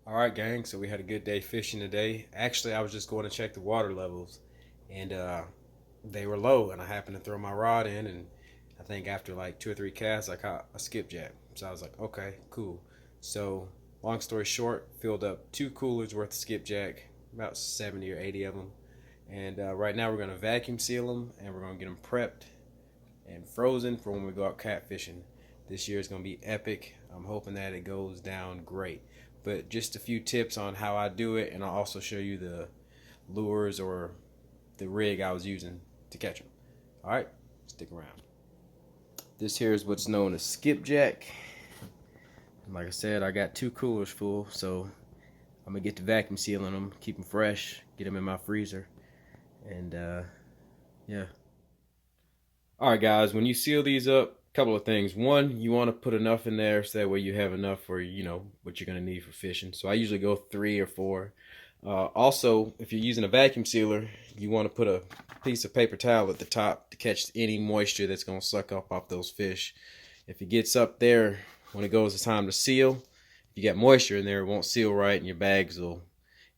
All right, gang. So we had a good day fishing today. Actually, I was just going to check the water levels, and they were low. And I happened to throw my rod in, and I think after like two or three casts, I caught a skipjack. So I was like, okay, cool. So long story short, filled up 2 coolers worth of skipjack, about 70 or 80 of them. And right now we're gonna vacuum seal them, and we're gonna get them prepped and frozen for when we go out catfishing. This year is going to be epic. I'm hoping that it goes down great. But just a few tips on how I do it, and I'll also show you the lures or the rig I was using to catch them. All right, stick around. This here is what's known as skipjack. Like I said, I got 2 coolers full, so I'm gonna get to vacuum sealing them, keep them fresh, get them in my freezer, and yeah. All right, guys, when you seal these up, a couple of things. One, you want to put enough in there so that way you have enough for, what you're going to need for fishing. So I usually go 3 or 4. Also, if you're using a vacuum sealer, you want to put a piece of paper towel at the top to catch any moisture that's going to suck up off those fish. If it gets up there when it goes to time to seal, if you got moisture in there, it won't seal right and your bags will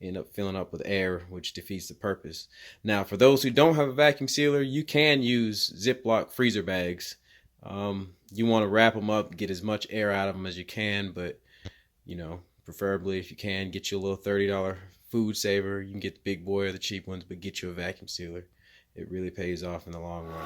end up filling up with air, which defeats the purpose. Now, for those who don't have a vacuum sealer, you can use Ziploc freezer bags. You want to wrap them up, get as much air out of them as you can, but preferably if you can, get you a little $30 food saver. You can get the big boy or the cheap ones, but get you a vacuum sealer. It really pays off in the long run.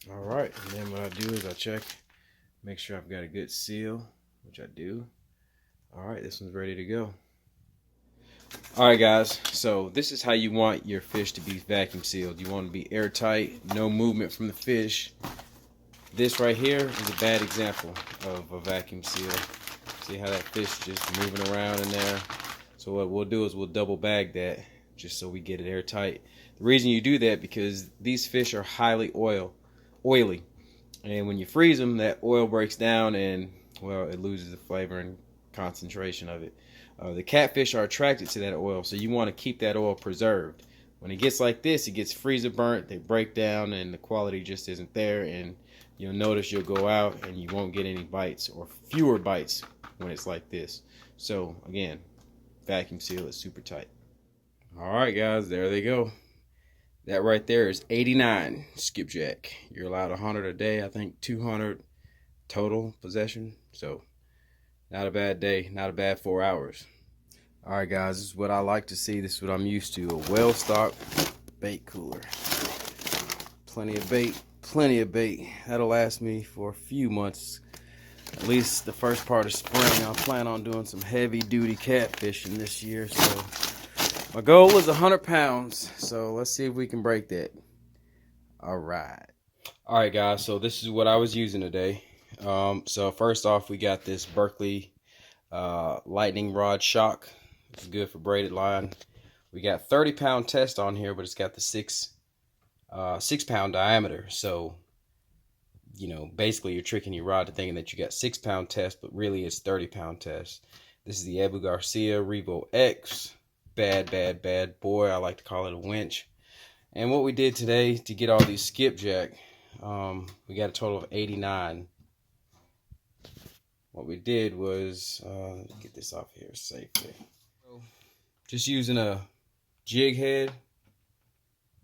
All right, and then what I do is I check, make sure I've got a good seal, which I do. All right, this one's ready to go. All right, guys, so this is how you want your fish to be vacuum sealed. You want to be airtight, no movement from the fish. This right here is a bad example of a vacuum seal. See how that fish just moving around in there? So what we'll do is we'll double bag that just so we get it airtight. The reason you do that because these fish are highly oily. And when you freeze them, that oil breaks down and, well, it loses the flavor and concentration of it. The catfish are attracted to that oil, so you want to keep that oil preserved. When it gets like this, it gets freezer burnt, they break down, and the quality just isn't there. And you'll notice you'll go out and you won't get any bites or fewer bites when it's like this. So, again, vacuum seal is super tight. All right, guys, there they go. That right there is 89 skipjack. You're allowed 100 a day. I think 200 total possession. So not a bad day, not a bad 4 hours. All right, guys, this is what I like to see. This is what I'm used to. A well-stocked bait cooler. Plenty of bait, plenty of bait. That'll last me for a few months. At least the first part of spring. I plan on doing some heavy-duty catfishing this year, so my goal is 100 pounds, so let's see if we can break that. All right. All right, guys, so this is what I was using today. So first off, we got this Berkeley lightning rod shock. It's good for braided line. We got 30-pound test on here, but it's got the 6-pound diameter. So, basically you're tricking your rod to thinking that you got 6-pound test, but really it's 30-pound test. This is the Abu Garcia Revo X. Bad boy. I like to call it a winch. And what we did today to get all these skipjack, we got a total of 89. What we did was get this off here safely. Just using a jig head.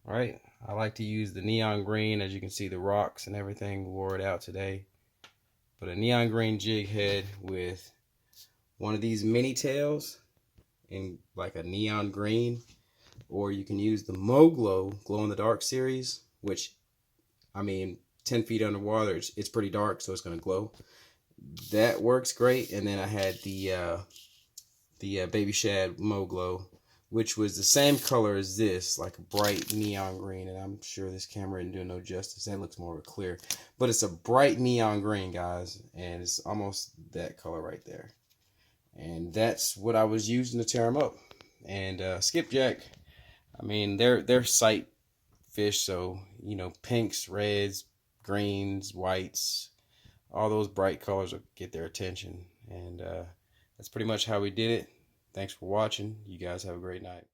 All right, I like to use the neon green. As you can see, the rocks and everything wore it out today. But a neon green jig head with one of these mini tails in like a neon green, or you can use the Moglow glow in the dark series, which, I mean, 10 feet underwater, it's pretty dark, so it's going to glow. That works great. And then I had the Baby Shad Moglow, which was the same color as this, like a bright neon green. And I'm sure this camera isn't doing no justice. That looks more clear, but it's a bright neon green, guys, and it's almost that color right there. And that's what I was using to tear them up. And skipjack, I mean, they're sight fish, so you know, pinks, reds, greens, whites, all those bright colors will get their attention. And that's pretty much how we did it. Thanks for watching. You guys have a great night.